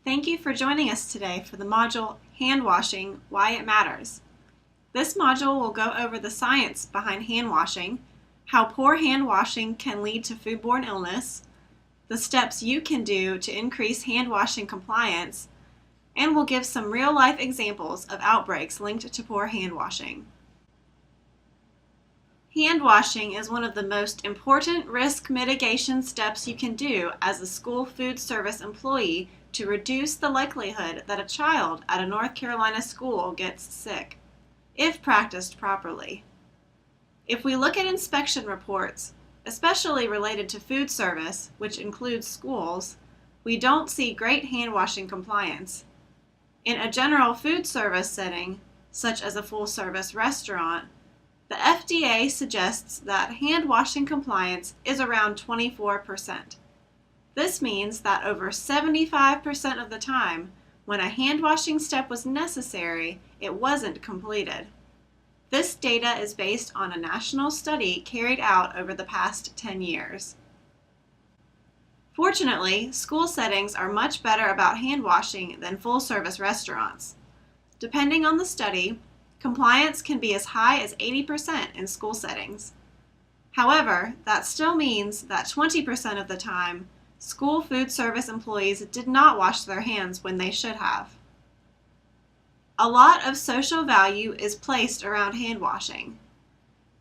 Thank you for joining us today for the module Hand Washing, Why It Matters. This module will go over the science behind hand washing, how poor hand washing can lead to foodborne illness, the steps you can do to increase hand washing compliance, and we'll give some real-life examples of outbreaks linked to poor hand washing. Hand washing is one of the most important risk mitigation steps you can do as a school food service employee to reduce the likelihood that a child at a North Carolina school gets sick, if practiced properly. If we look at inspection reports, especially related to food service, which includes schools, we don't see great hand washing compliance. In a general food service setting, such as a full-service restaurant, the FDA suggests that hand washing compliance is around 24%. This means that over 75% of the time, when a hand washing step was necessary, it wasn't completed. This data is based on a national study carried out over the past 10 years. Fortunately, school settings are much better about hand washing than full-service restaurants. Depending on the study, compliance can be as high as 80% in school settings. However, that still means that 20% of the time, school food service employees did not wash their hands when they should have. A lot of social value is placed around hand washing.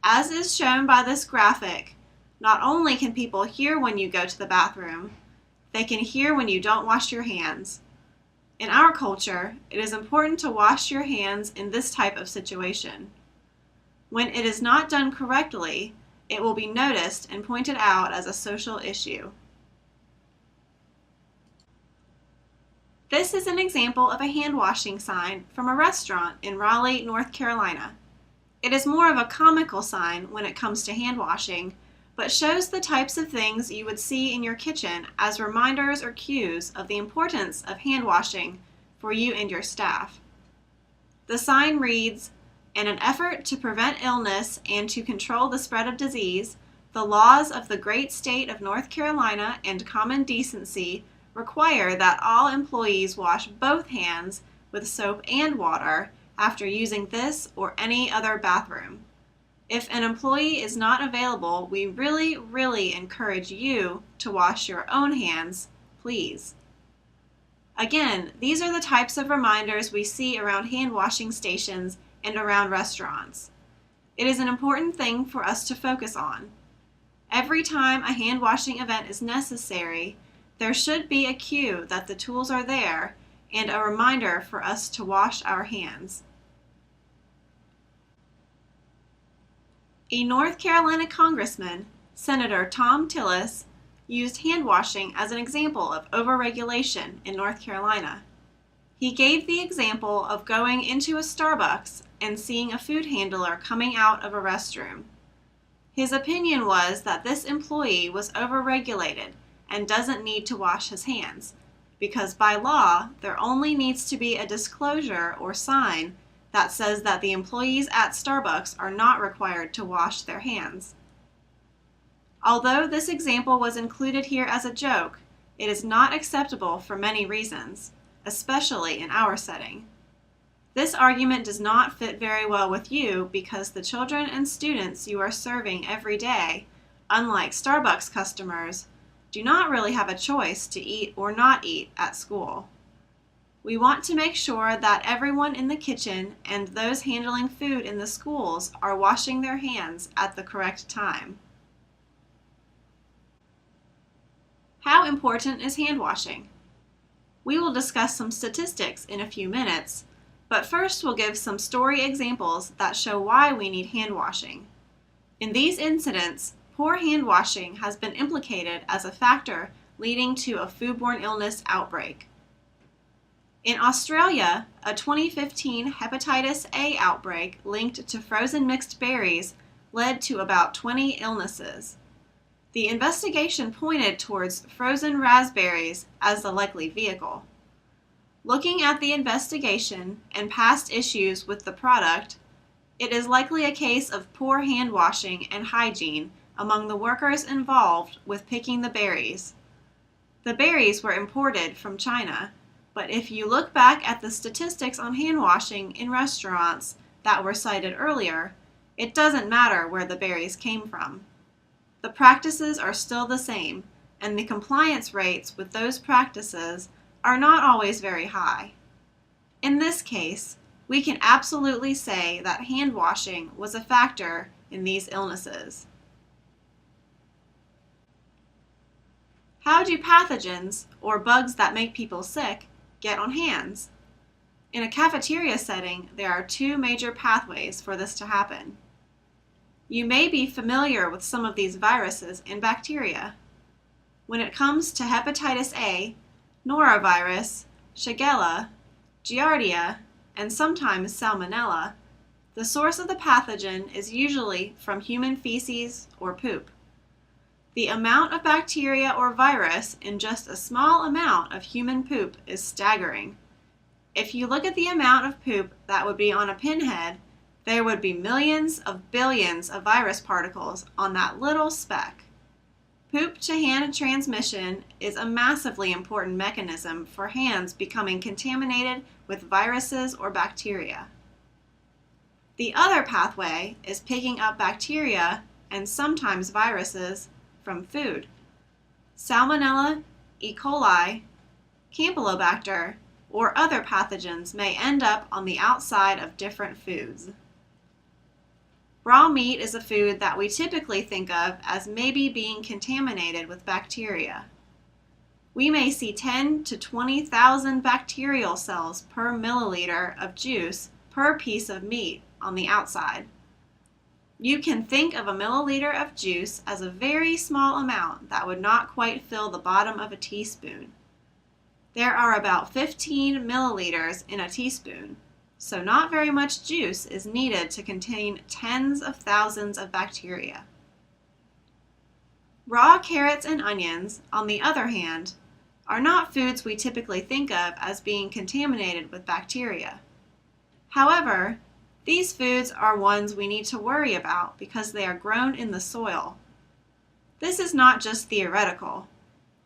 As is shown by this graphic, not only can people hear when you go to the bathroom, they can hear when you don't wash your hands. In our culture, it is important to wash your hands in this type of situation. When it is not done correctly, it will be noticed and pointed out as a social issue. This is an example of a hand washing sign from a restaurant in Raleigh, North Carolina. It is more of a comical sign when it comes to hand washing, but shows the types of things you would see in your kitchen as reminders or cues of the importance of hand washing for you and your staff. The sign reads, "In an effort to prevent illness and to control the spread of disease, the laws of the great state of North Carolina and common decency require that all employees wash both hands with soap and water after using this or any other bathroom. If an employee is not available, we really encourage you to wash your own hands, please." Again, these are the types of reminders we see around hand washing stations and around restaurants. It is an important thing for us to focus on. Every time a hand washing event is necessary, there should be a cue that the tools are there and a reminder for us to wash our hands. A North Carolina congressman, Senator Tom Tillis, used hand washing as an example of overregulation in North Carolina. He gave the example of going into a Starbucks and seeing a food handler coming out of a restroom. His opinion was that this employee was overregulated and doesn't need to wash his hands, because by law, there only needs to be a disclosure or sign that says that the employees at Starbucks are not required to wash their hands. Although this example was included here as a joke, it is not acceptable for many reasons, especially in our setting. This argument does not fit very well with you because the children and students you are serving every day, unlike Starbucks customers, do not really have a choice to eat or not eat at school. We want to make sure that everyone in the kitchen and those handling food in the schools are washing their hands at the correct time. How important is hand washing? We will discuss some statistics in a few minutes, but first we'll give some story examples that show why we need hand washing. In these incidents, poor hand washing has been implicated as a factor leading to a foodborne illness outbreak. In Australia, a 2015 hepatitis A outbreak linked to frozen mixed berries led to about 20 illnesses. The investigation pointed towards frozen raspberries as the likely vehicle. Looking at the investigation and past issues with the product, it is likely a case of poor hand washing and hygiene among the workers involved with picking the berries. The berries were imported from China, But if you look back at the statistics on hand washing in restaurants that were cited earlier, it doesn't matter where the berries came from. The practices are still the same, and the compliance rates with those practices are not always very high. In this case, we can absolutely say that hand washing was a factor in these illnesses. How do pathogens, or bugs that make people sick, get on hands? In a cafeteria setting, there are two major pathways for this to happen. You may be familiar with some of these viruses and bacteria. When it comes to hepatitis A, norovirus, Shigella, Giardia, and sometimes Salmonella, the source of the pathogen is usually from human feces or poop. The amount of bacteria or virus in just a small amount of human poop is staggering. If you look at the amount of poop that would be on a pinhead, there would be millions of billions of virus particles on that little speck. Poop-to-hand transmission is a massively important mechanism for hands becoming contaminated with viruses or bacteria. The other pathway is picking up bacteria and sometimes viruses from food. Salmonella, E. coli, Campylobacter, or other pathogens may end up on the outside of different foods. Raw meat is a food that we typically think of as maybe being contaminated with bacteria. We may see 10 to 20,000 bacterial cells per milliliter of juice per piece of meat on the outside. You can think of a milliliter of juice as a very small amount that would not quite fill the bottom of a teaspoon. There are about 15 milliliters in a teaspoon, so not very much juice is needed to contain tens of thousands of bacteria. Raw carrots and onions, on the other hand, are not foods we typically think of as being contaminated with bacteria. However, these foods are ones we need to worry about because they are grown in the soil. This is not just theoretical.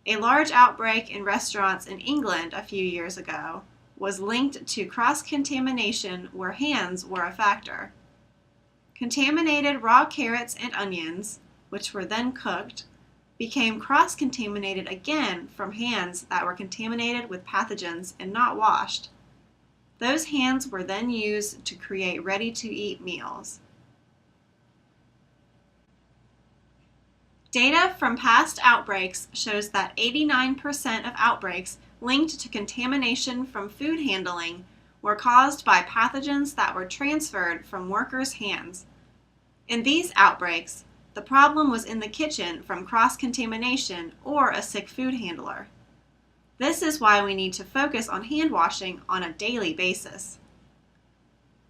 A large outbreak in restaurants in England a few years ago was linked to cross-contamination where hands were a factor. Contaminated raw carrots and onions, which were then cooked, became cross-contaminated again from hands that were contaminated with pathogens and not washed. Those hands were then used to create ready-to-eat meals. Data from past outbreaks shows that 89% of outbreaks linked to contamination from food handling were caused by pathogens that were transferred from workers' hands. In these outbreaks, the problem was in the kitchen from cross-contamination or a sick food handler. This is why we need to focus on hand washing on a daily basis.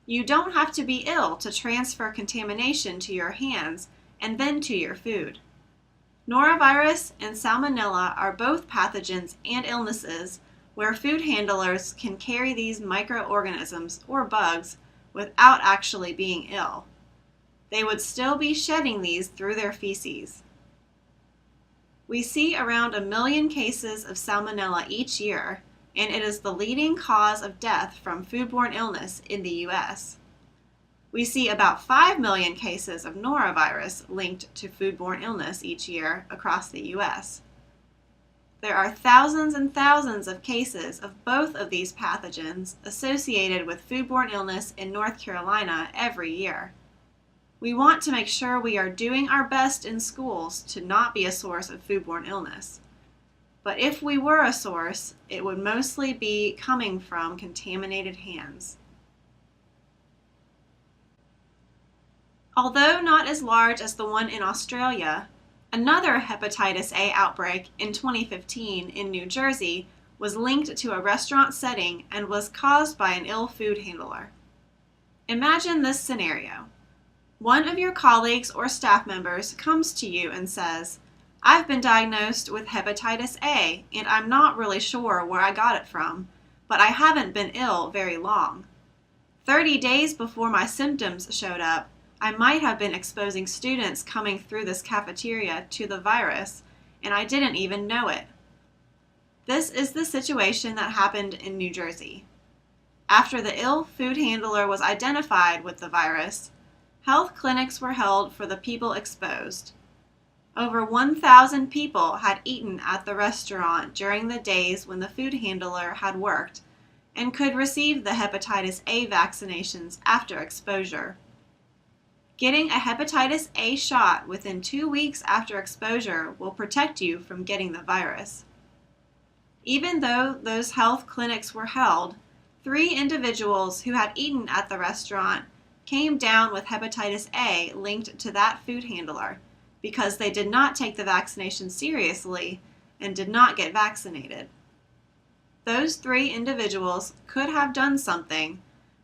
You don't have to be ill to transfer contamination to your hands and then to your food. Norovirus and Salmonella are both pathogens and illnesses where food handlers can carry these microorganisms or bugs without actually being ill. They would still be shedding these through their feces. We see around 1 million cases of Salmonella each year, and it is the leading cause of death from foodborne illness in the U.S. We see about 5 million cases of norovirus linked to foodborne illness each year across the U.S. There are thousands and thousands of cases of both of these pathogens associated with foodborne illness in North Carolina every year. We want to make sure we are doing our best in schools to not be a source of foodborne illness. But if we were a source, it would mostly be coming from contaminated hands. Although not as large as the one in Australia, another hepatitis A outbreak in 2015 in New Jersey was linked to a restaurant setting and was caused by an ill food handler. Imagine this scenario. One of your colleagues or staff members comes to you and says, "I've been diagnosed with hepatitis A and I'm not really sure where I got it from, but I haven't been ill very long. 30 days before my symptoms showed up, I might have been exposing students coming through this cafeteria to the virus, and I didn't even know it." This is the situation that happened in New Jersey. After the ill food handler was identified with the virus, health clinics were held for the people exposed. Over 1,000 people had eaten at the restaurant during the days when the food handler had worked and could receive the hepatitis A vaccinations after exposure. Getting a hepatitis A shot within 2 weeks after exposure will protect you from getting the virus. Even though those health clinics were held, 3 individuals who had eaten at the restaurant came down with hepatitis A linked to that food handler because they did not take the vaccination seriously and did not get vaccinated. Those 3 individuals could have done something,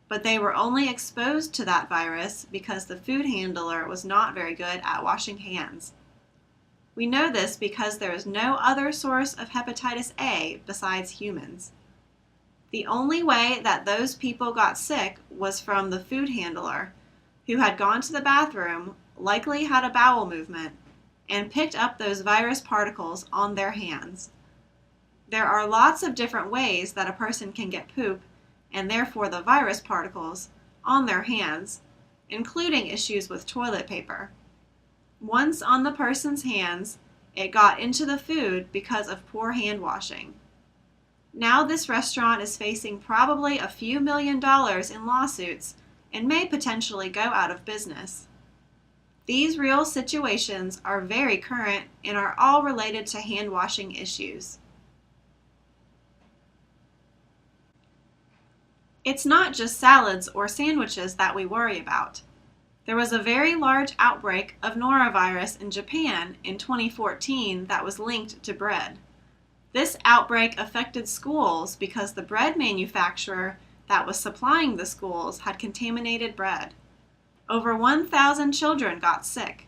but they were only exposed to that virus because the food handler was not very good at washing hands. We know this because there is no other source of hepatitis A besides humans. The only way that those people got sick was from the food handler, who had gone to the bathroom, likely had a bowel movement, and picked up those virus particles on their hands. There are lots of different ways that a person can get poop, and therefore the virus particles, on their hands, including issues with toilet paper. Once on the person's hands, it got into the food because of poor hand washing. Now this restaurant is facing probably a few $1 million in lawsuits and may potentially go out of business. These real situations are very current and are all related to hand washing issues. It's not just salads or sandwiches that we worry about. There was a very large outbreak of norovirus in Japan in 2014 that was linked to bread. This outbreak affected schools because the bread manufacturer that was supplying the schools had contaminated bread. Over 1,000 children got sick.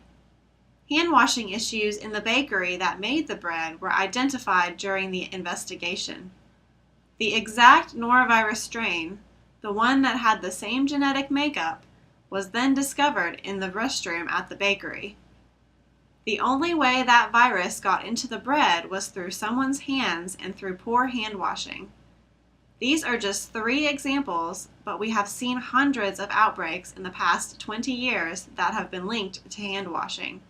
Hand washing issues in the bakery that made the bread were identified during the investigation. The exact norovirus strain, the one that had the same genetic makeup, was then discovered in the restroom at the bakery. The only way that virus got into the bread was through someone's hands and through poor hand washing. These are just 3 examples, but we have seen hundreds of outbreaks in the past 20 years that have been linked to hand washing.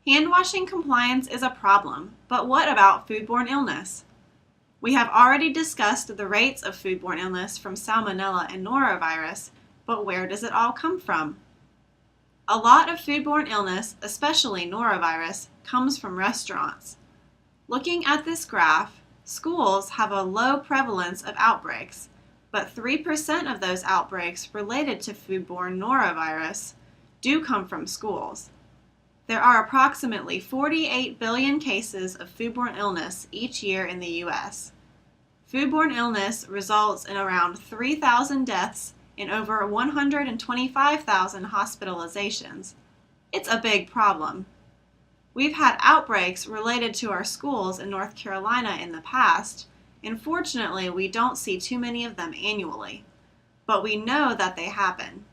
Hand washing compliance is a problem, but what about foodborne illness? We have already discussed the rates of foodborne illness from salmonella and norovirus, but where does it all come from? A lot of foodborne illness, especially norovirus, comes from restaurants. Looking at this graph, schools have a low prevalence of outbreaks, but 3% of those outbreaks related to foodborne norovirus do come from schools. There are approximately 48 billion cases of foodborne illness each year in the U.S. Foodborne illness results in around 3,000 deaths and over 125,000 hospitalizations. It's a big problem. We've had outbreaks related to our schools in North Carolina in the past, and fortunately we don't see too many of them annually. But we know that they happen.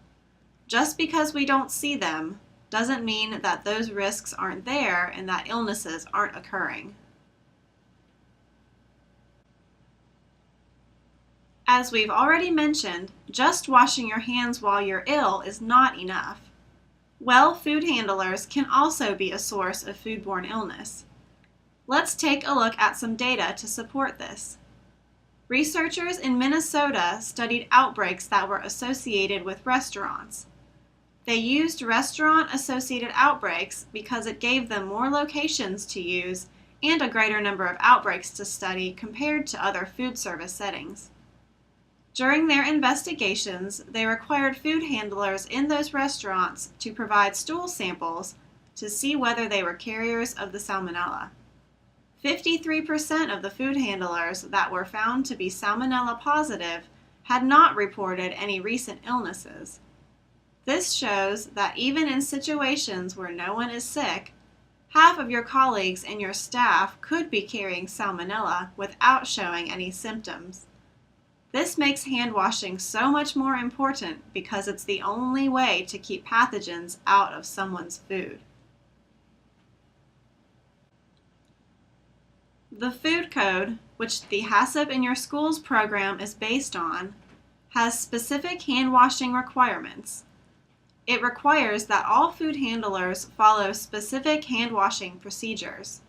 Just because we don't see them doesn't mean that those risks aren't there and that illnesses aren't occurring. As we've already mentioned, just washing your hands while you're ill is not enough. Well, food handlers can also be a source of foodborne illness. Let's take a look at some data to support this. Researchers in Minnesota studied outbreaks that were associated with restaurants. They used restaurant-associated outbreaks because it gave them more locations to use and a greater number of outbreaks to study compared to other food service settings. During their investigations, they required food handlers in those restaurants to provide stool samples to see whether they were carriers of the salmonella. 53% of the food handlers that were found to be salmonella positive had not reported any recent illnesses. This shows that even in situations where no one is sick, half of your colleagues and your staff could be carrying salmonella without showing any symptoms. This makes hand washing so much more important because it's the only way to keep pathogens out of someone's food. The food code, which the HACCP in your school's program is based on, has specific hand washing requirements. It requires that all food handlers follow specific hand washing procedures.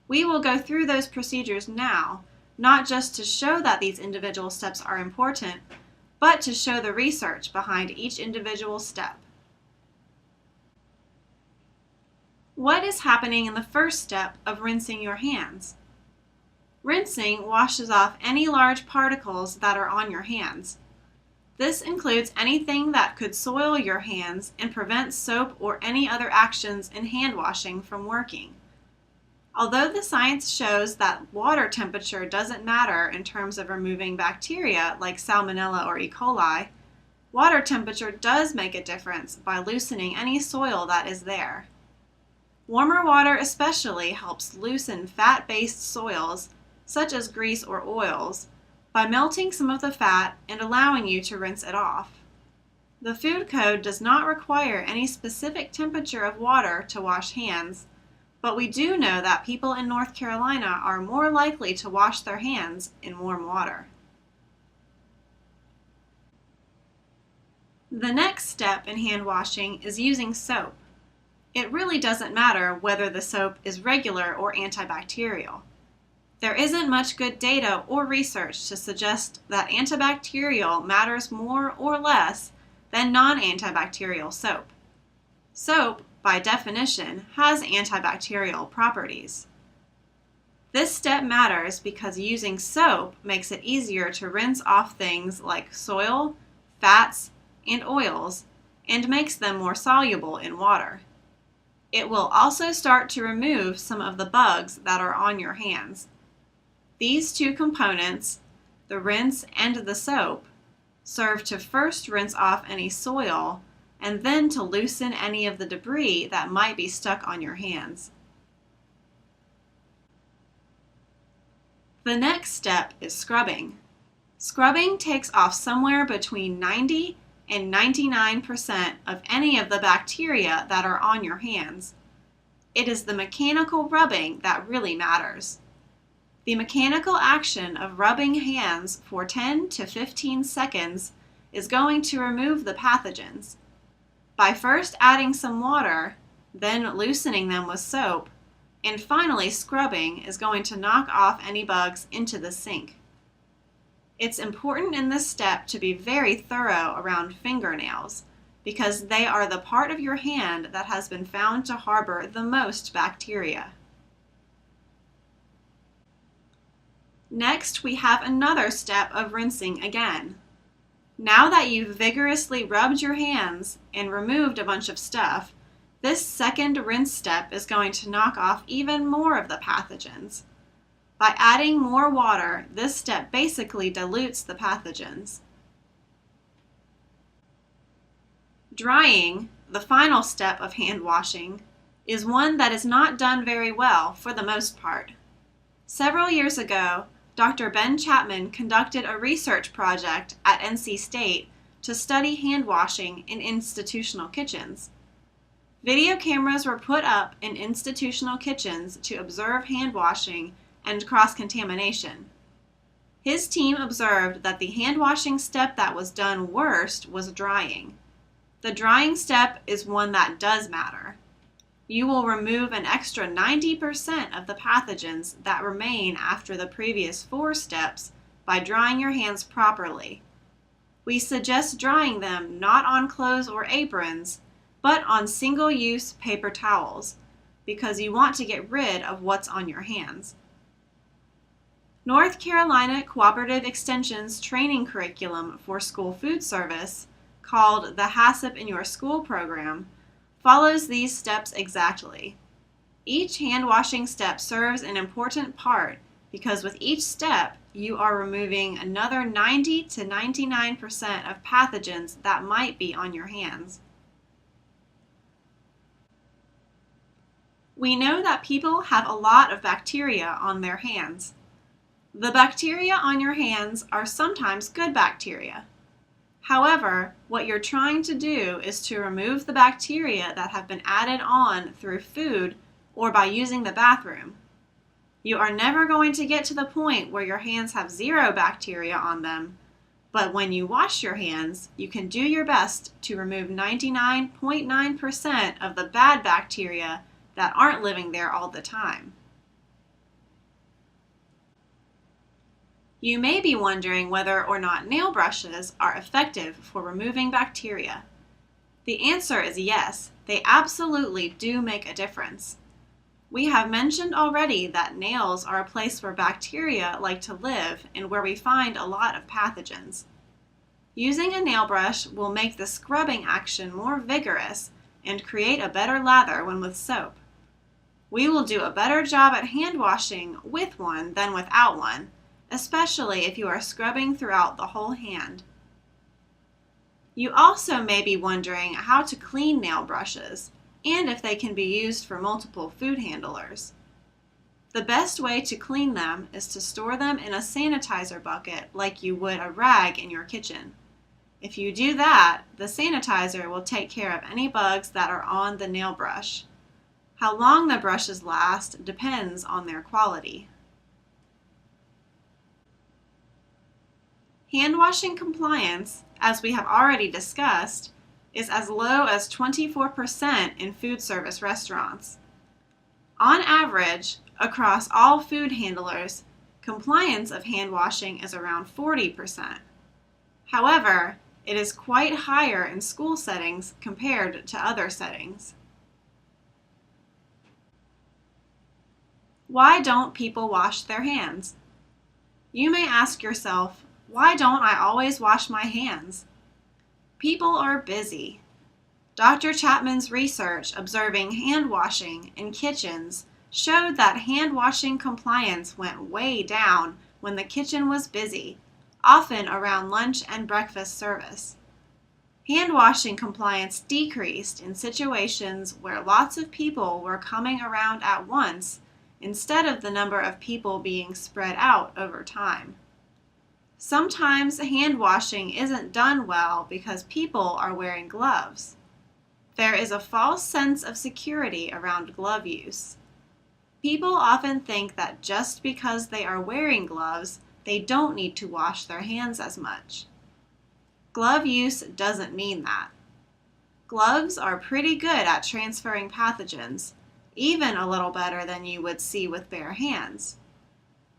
We will go through those procedures now, not just to show that these individual steps are important, but to show the research behind each individual step. What is happening in the first step of rinsing your hands? Rinsing washes off any large particles that are on your hands. This includes anything that could soil your hands and prevent soap or any other actions in hand washing from working. Although the science shows that water temperature doesn't matter in terms of removing bacteria like Salmonella or E. coli, water temperature does make a difference by loosening any soil that is there. Warmer water especially helps loosen fat-based soils, such as grease or oils, by melting some of the fat and allowing you to rinse it off. The food code does not require any specific temperature of water to wash hands, but we do know that people in North Carolina are more likely to wash their hands in warm water. The next step in hand washing is using soap. It really doesn't matter whether the soap is regular or antibacterial. There isn't much good data or research to suggest that antibacterial matters more or less than non-antibacterial soap. Soap, by definition, has antibacterial properties. This step matters because using soap makes it easier to rinse off things like soil, fats, and oils, and makes them more soluble in water. It will also start to remove some of the bugs that are on your hands. These two components, the rinse and the soap, serve to first rinse off any soil and then to loosen any of the debris that might be stuck on your hands. The next step is scrubbing. Scrubbing takes off somewhere between 90 and 99% of any of the bacteria that are on your hands. It is the mechanical rubbing that really matters. The mechanical action of rubbing hands for 10 to 15 seconds is going to remove the pathogens. By first adding some water, then loosening them with soap, and finally scrubbing is going to knock off any bugs into the sink. It's important in this step to be very thorough around fingernails because they are the part of your hand that has been found to harbor the most bacteria. Next, we have another step of rinsing again. Now that you've vigorously rubbed your hands and removed a bunch of stuff, this second rinse step is going to knock off even more of the pathogens. By adding more water, this step basically dilutes the pathogens. Drying, the final step of hand washing, is one that is not done very well for the most part. Several years ago, Dr. Ben Chapman conducted a research project at NC State to study hand washing in institutional kitchens. Video cameras were put up in institutional kitchens to observe hand washing and cross-contamination. His team observed that the hand washing step that was done worst was drying. The drying step is one that does matter. You will remove an extra 90% of the pathogens that remain after the previous 4 steps by drying your hands properly. We suggest drying them not on clothes or aprons, but on single-use paper towels, because you want to get rid of what's on your hands. North Carolina Cooperative Extension's training curriculum for school food service, called the HACCP in Your School program, follows these steps exactly. Each hand washing step serves an important part because with each step you are removing another 90 to 99% of pathogens that might be on your hands. We know that people have a lot of bacteria on their hands. The bacteria on your hands are sometimes good bacteria. However, what you're trying to do is to remove the bacteria that have been added on through food or by using the bathroom. You are never going to get to the point where your hands have zero bacteria on them, but when you wash your hands, you can do your best to remove 99.9% of the bad bacteria that aren't living there all the time. You may be wondering whether or not nail brushes are effective for removing bacteria. The answer is yes, they absolutely do make a difference. We have mentioned already that nails are a place where bacteria like to live and where we find a lot of pathogens. Using a nail brush will make the scrubbing action more vigorous and create a better lather when with soap. We will do a better job at hand washing with one than without one, especially if you are scrubbing throughout the whole hand. You also may be wondering how to clean nail brushes and if they can be used for multiple food handlers. The best way to clean them is to store them in a sanitizer bucket like you would a rag in your kitchen. If you do that, the sanitizer will take care of any bugs that are on the nail brush. How long the brushes last depends on their quality. Hand washing compliance, as we have already discussed, is as low as 24% in food service restaurants. On average, across all food handlers, compliance of hand washing is around 40%. However, it is quite higher in school settings compared to other settings. Why don't people wash their hands? You may ask yourself, why don't I always wash my hands? People are busy. Dr. Chapman's research observing hand washing in kitchens showed that hand washing compliance went way down when the kitchen was busy, often around lunch and breakfast service. Hand washing compliance decreased in situations where lots of people were coming around at once instead of the number of people being spread out over time. Sometimes hand washing isn't done well because people are wearing gloves. There is a false sense of security around glove use. People often think that just because they are wearing gloves, they don't need to wash their hands as much. Glove use doesn't mean that. Gloves are pretty good at transferring pathogens, even a little better than you would see with bare hands.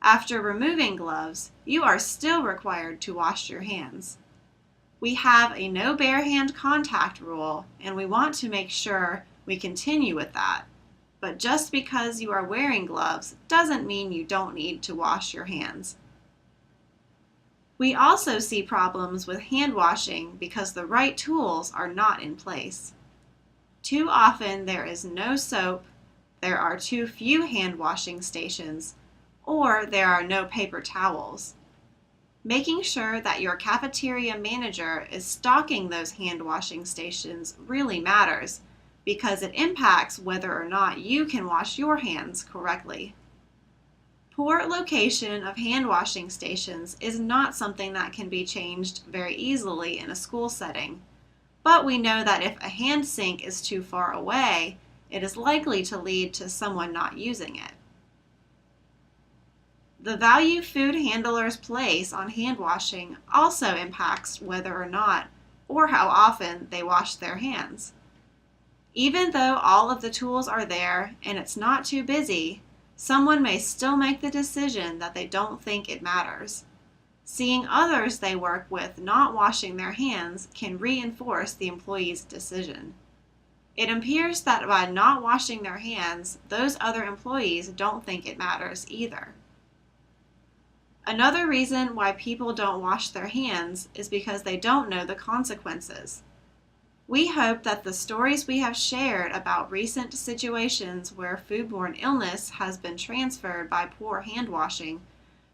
After removing gloves, you are still required to wash your hands. We have a no bare hand contact rule, and we want to make sure we continue with that. But just because you are wearing gloves doesn't mean you don't need to wash your hands. We also see problems with hand washing because the right tools are not in place. Too often there is no soap, there are too few hand washing stations, or there are no paper towels. Making sure that your cafeteria manager is stocking those hand washing stations really matters because it impacts whether or not you can wash your hands correctly. Poor location of hand washing stations is not something that can be changed very easily in a school setting, but we know that if a hand sink is too far away, it is likely to lead to someone not using it. The value food handlers place on hand washing also impacts whether or not or how often they wash their hands. Even though all of the tools are there and it's not too busy, someone may still make the decision that they don't think it matters. Seeing others they work with not washing their hands can reinforce the employee's decision. It appears that by not washing their hands, those other employees don't think it matters either. Another reason why people don't wash their hands is because they don't know the consequences. We hope that the stories we have shared about recent situations where foodborne illness has been transferred by poor hand washing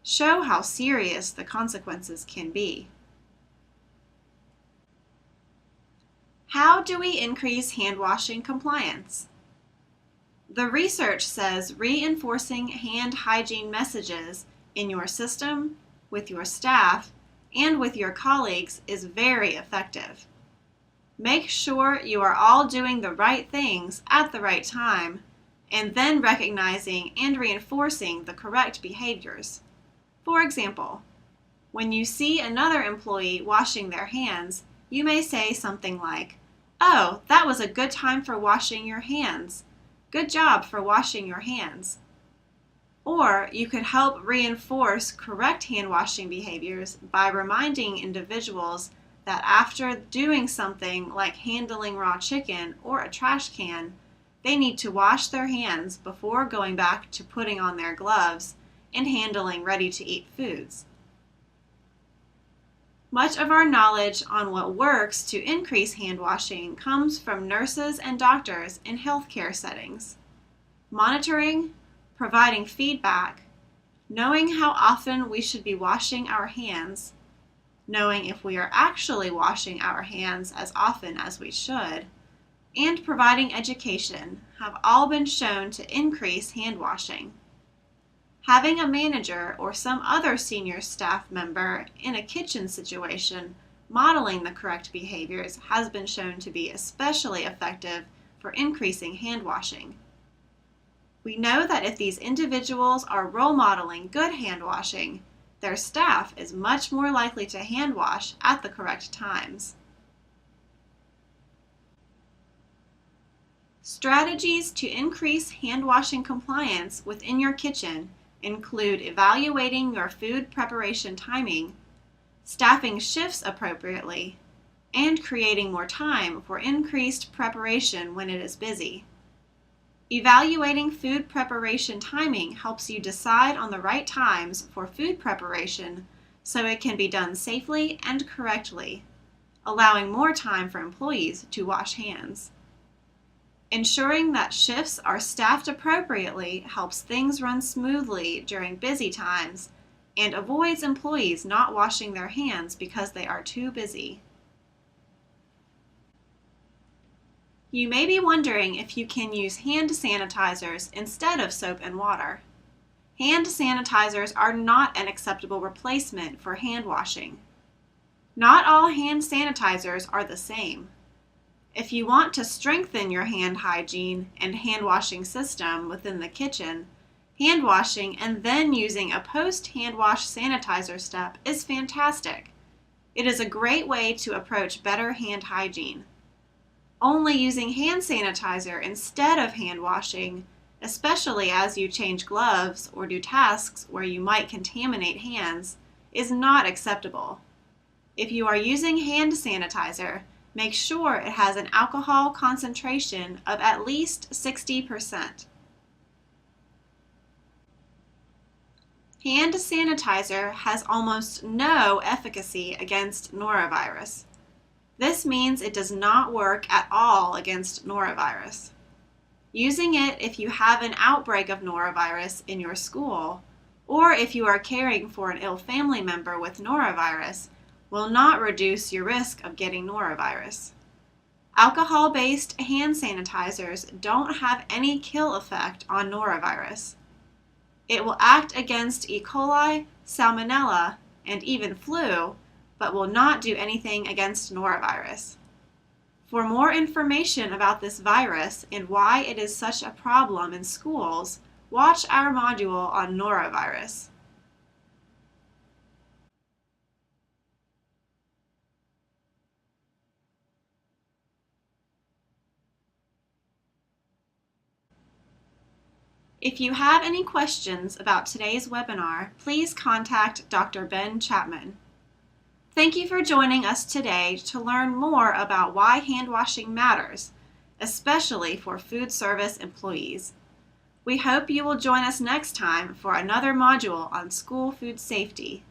show how serious the consequences can be. How do we increase hand washing compliance? The research says reinforcing hand hygiene messages in your system, with your staff, and with your colleagues is very effective. Make sure you are all doing the right things at the right time and then recognizing and reinforcing the correct behaviors. For example, when you see another employee washing their hands, you may say something like, "Oh, that was a good time for washing your hands. Good job for washing your hands." Or you could help reinforce correct hand washing behaviors by reminding individuals that after doing something like handling raw chicken or a trash can, they need to wash their hands before going back to putting on their gloves and handling ready-to-eat foods. Much of our knowledge on what works to increase hand washing comes from nurses and doctors in healthcare settings. Monitoring, providing feedback, knowing how often we should be washing our hands, knowing if we are actually washing our hands as often as we should, and providing education have all been shown to increase hand washing. Having a manager or some other senior staff member in a kitchen situation modeling the correct behaviors has been shown to be especially effective for increasing hand washing. We know that if these individuals are role modeling good hand washing, their staff is much more likely to hand wash at the correct times. Strategies to increase hand washing compliance within your kitchen include evaluating your food preparation timing, staffing shifts appropriately, and creating more time for increased preparation when it is busy. Evaluating food preparation timing helps you decide on the right times for food preparation so it can be done safely and correctly, allowing more time for employees to wash hands. Ensuring that shifts are staffed appropriately helps things run smoothly during busy times and avoids employees not washing their hands because they are too busy. You may be wondering if you can use hand sanitizers instead of soap and water. Hand sanitizers are not an acceptable replacement for hand washing. Not all hand sanitizers are the same. If you want to strengthen your hand hygiene and hand washing system within the kitchen, hand washing and then using a post-hand wash sanitizer step is fantastic. It is a great way to approach better hand hygiene. Only using hand sanitizer instead of hand washing, especially as you change gloves or do tasks where you might contaminate hands, is not acceptable. If you are using hand sanitizer, make sure it has an alcohol concentration of at least 60%. Hand sanitizer has almost no efficacy against norovirus. This means it does not work at all against norovirus. Using it if you have an outbreak of norovirus in your school, or if you are caring for an ill family member with norovirus, will not reduce your risk of getting norovirus. Alcohol-based hand sanitizers don't have any kill effect on norovirus. It will act against E. coli, salmonella, and even flu, but will not do anything against norovirus. For more information about this virus and why it is such a problem in schools, watch our module on norovirus. If you have any questions about today's webinar, please contact Dr. Ben Chapman. Thank you for joining us today to learn more about why hand washing matters, especially for food service employees. We hope you will join us next time for another module on school food safety.